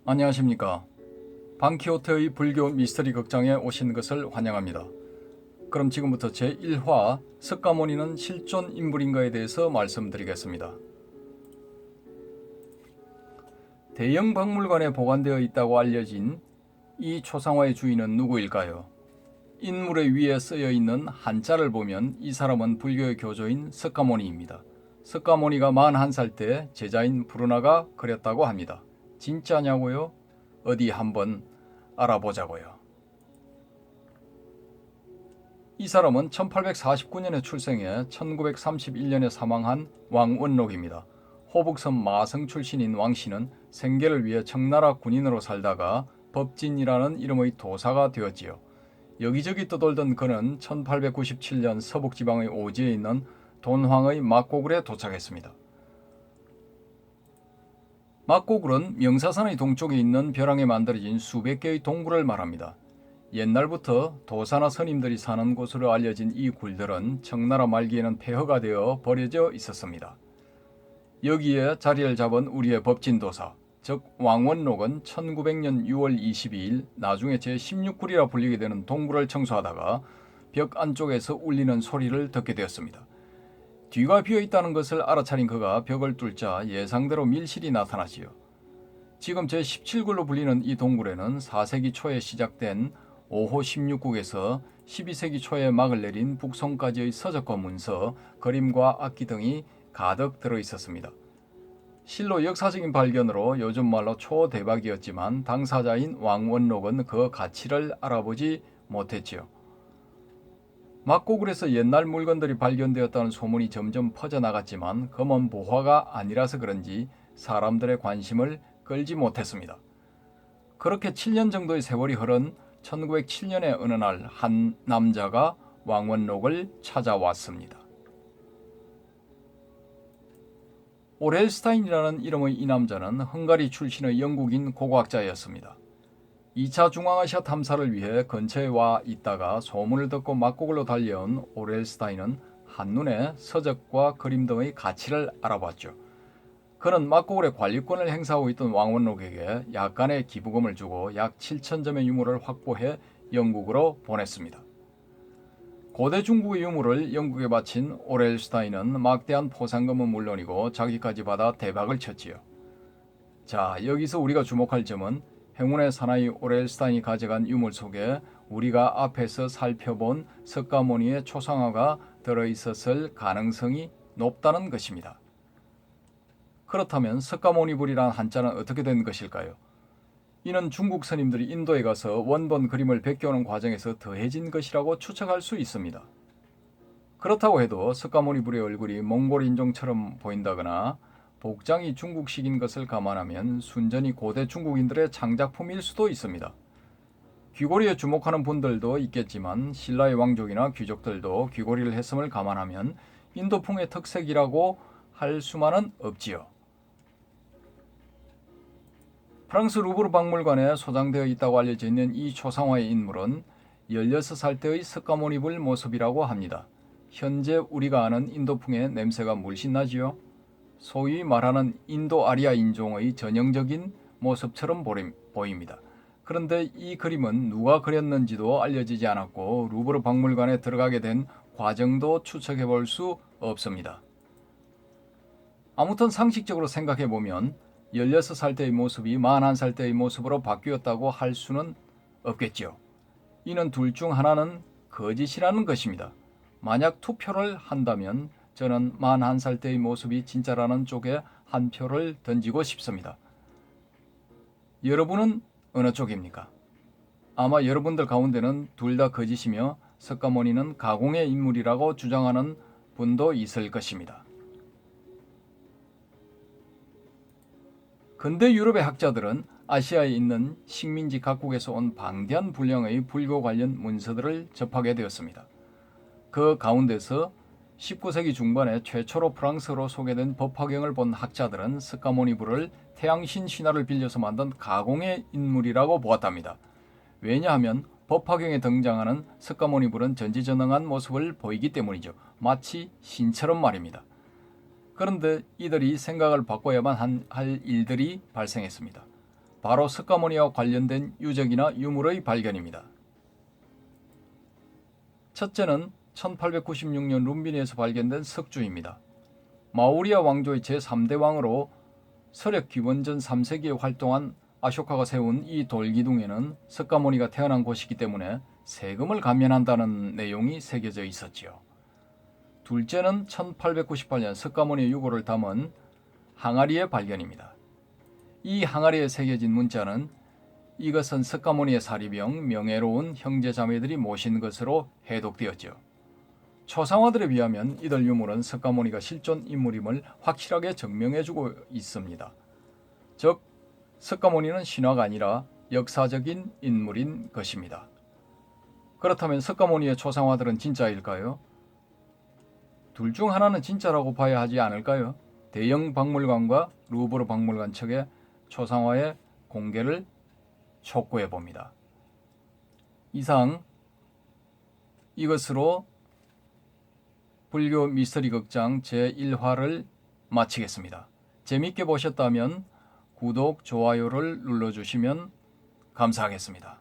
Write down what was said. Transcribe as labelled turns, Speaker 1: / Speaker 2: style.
Speaker 1: 안녕하십니까. 방키호테의 불교 미스터리 극장에 오신 것을 환영합니다. 그럼 지금부터 제1화 석가모니는 실존 인물인가에 대해서 말씀드리겠습니다. 대형 박물관에 보관되어 있다고 알려진 이 초상화의 주인은 누구일까요? 인물의 위에 쓰여 있는 한자를 보면 이 사람은 불교의 교조인 석가모니입니다. 석가모니가 41살 때 제자인 부르나가 그렸다고 합니다. 진짜냐고요? 어디 한번 알아보자고요. 이 사람은 1849년에 출생해 1931년에 사망한 왕원록입니다. 호북섬 마성 출신인 왕씨는 생계를 위해 청나라 군인으로 살다가 법진이라는 이름의 도사가 되었지요. 여기저기 떠돌던 그는 1897년 서북지방의 오지에 있는 돈황의 막고굴에 도착했습니다. 막고굴은 명사산의 동쪽에 있는 벼랑에 만들어진 수백 개의 동굴을 말합니다. 옛날부터 도사나 스님들이 사는 곳으로 알려진 이 굴들은 청나라 말기에는 폐허가 되어 버려져 있었습니다. 여기에 자리를 잡은 우리의 법진도사, 즉 왕원록은 1900년 6월 22일 나중에 제16굴이라 불리게 되는 동굴을 청소하다가 벽 안쪽에서 울리는 소리를 듣게 되었습니다. 뒤가 비어있다는 것을 알아차린 그가 벽을 뚫자 예상대로 밀실이 나타나지요. 지금 제17굴로 불리는 이 동굴에는 4세기 초에 시작된 5호 16국에서 12세기 초에 막을 내린 북송까지의 서적과 문서, 그림과 악기 등이 가득 들어있었습니다. 실로 역사적인 발견으로 요즘 말로 초대박이었지만 당사자인 왕원록은 그 가치를 알아보지 못했지요. 막고굴에서 옛날 물건들이 발견되었다는 소문이 점점 퍼져나갔지만 검은 보화가 아니라서 그런지 사람들의 관심을 끌지 못했습니다. 그렇게 7년 정도의 세월이 흐른 1907년의 어느 날 한 남자가 왕원록을 찾아왔습니다. 오렐스타인이라는 이름의 이 남자는 헝가리 출신의 영국인 고고학자였습니다. 2차 중앙아시아 탐사를 위해 근처에 와 있다가 소문을 듣고 막고글로 달려온 오렐스타인은 한눈에 서적과 그림 등의 가치를 알아봤죠. 그는 막고글의 관리권을 행사하고 있던 왕원록에게 약간의 기부금을 주고 약 7,000점의 유물을 확보해 영국으로 보냈습니다. 고대 중국의 유물을 영국에 바친 오렐스타인은 막대한 포상금은 물론이고 자기까지 받아 대박을 쳤지요. 자, 여기서 우리가 주목할 점은 행운의 사나이 오렐스타인이 가져간 유물 속에 우리가 앞에서 살펴본 석가모니의 초상화가 들어있었을 가능성이 높다는 것입니다. 그렇다면 석가모니불이란 한자는 어떻게 된 것일까요? 이는 중국 스님들이 인도에 가서 원본 그림을 베껴오는 과정에서 더해진 것이라고 추측할 수 있습니다. 그렇다고 해도 석가모니불의 얼굴이 몽골 인종처럼 보인다거나 복장이 중국식인 것을 감안하면 순전히 고대 중국인들의 창작품일 수도 있습니다. 귀고리에 주목하는 분들도 있겠지만 신라의 왕족이나 귀족들도 귀고리를 했음을 감안하면 인도풍의 특색이라고 할 수만은 없지요. 프랑스 루브르 박물관에 소장되어 있다고 알려져 있는 이 초상화의 인물은 16살 때의 석가모니불 모습이라고 합니다. 현재 우리가 아는 인도풍의 냄새가 물씬 나지요. 소위 말하는 인도 아리아 인종의 전형적인 모습처럼 보입니다. 그런데 이 그림은 누가 그렸는지도 알려지지 않았고 루브르 박물관에 들어가게 된 과정도 추측해 볼 수 없습니다. 아무튼 상식적으로 생각해 보면 16살 때의 모습이 41살 때의 모습으로 바뀌었다고 할 수는 없겠지요. 이는 둘 중 하나는 거짓이라는 것입니다. 만약 투표를 한다면 저는 41살 때의 모습이 진짜라는 쪽에 한 표를 던지고 싶습니다. 여러분은 어느 쪽입니까? 아마 여러분들 가운데는 둘 다 거짓이며 석가모니는 가공의 인물이라고 주장하는 분도 있을 것입니다. 근대 유럽의 학자들은 아시아에 있는 식민지 각국에서 온 방대한 분량의 불교 관련 문서들을 접하게 되었습니다. 그 가운데서 19세기 중반에 최초로 프랑스어로 소개된 법화경을 본 학자들은 석가모니불을 태양신 신화를 빌려서 만든 가공의 인물이라고 보았답니다. 왜냐하면 법화경에 등장하는 석가모니불은 전지전능한 모습을 보이기 때문이죠. 마치 신처럼 말입니다. 그런데 이들이 생각을 바꿔야만 할 일들이 발생했습니다. 바로 석가모니와 관련된 유적이나 유물의 발견입니다. 첫째는 1896년 룸비니에서 발견된 석주입니다. 마우리아 왕조의 제3대 왕으로 서력 기원전 3세기에 활동한 아쇼카가 세운 이 돌기둥에는 석가모니가 태어난 곳이기 때문에 세금을 감면한다는 내용이 새겨져 있었지요. 둘째는 1898년 석가모니의 유고를 담은 항아리의 발견입니다. 이 항아리에 새겨진 문자는 이것은 석가모니의 사리병 명예로운 형제자매들이 모신 것으로 해독되었죠. 초상화들에 비하면 이들 유물은 석가모니가 실존 인물임을 확실하게 증명해주고 있습니다. 즉, 석가모니는 신화가 아니라 역사적인 인물인 것입니다. 그렇다면 석가모니의 초상화들은 진짜일까요? 둘 중 하나는 진짜라고 봐야 하지 않을까요? 대형 박물관과 루브르 박물관 측의 초상화의 공개를 촉구해 봅니다. 이상 이것으로 불교 미스터리 극장 제1화를 마치겠습니다. 재밌게 보셨다면 구독, 좋아요를 눌러주시면 감사하겠습니다.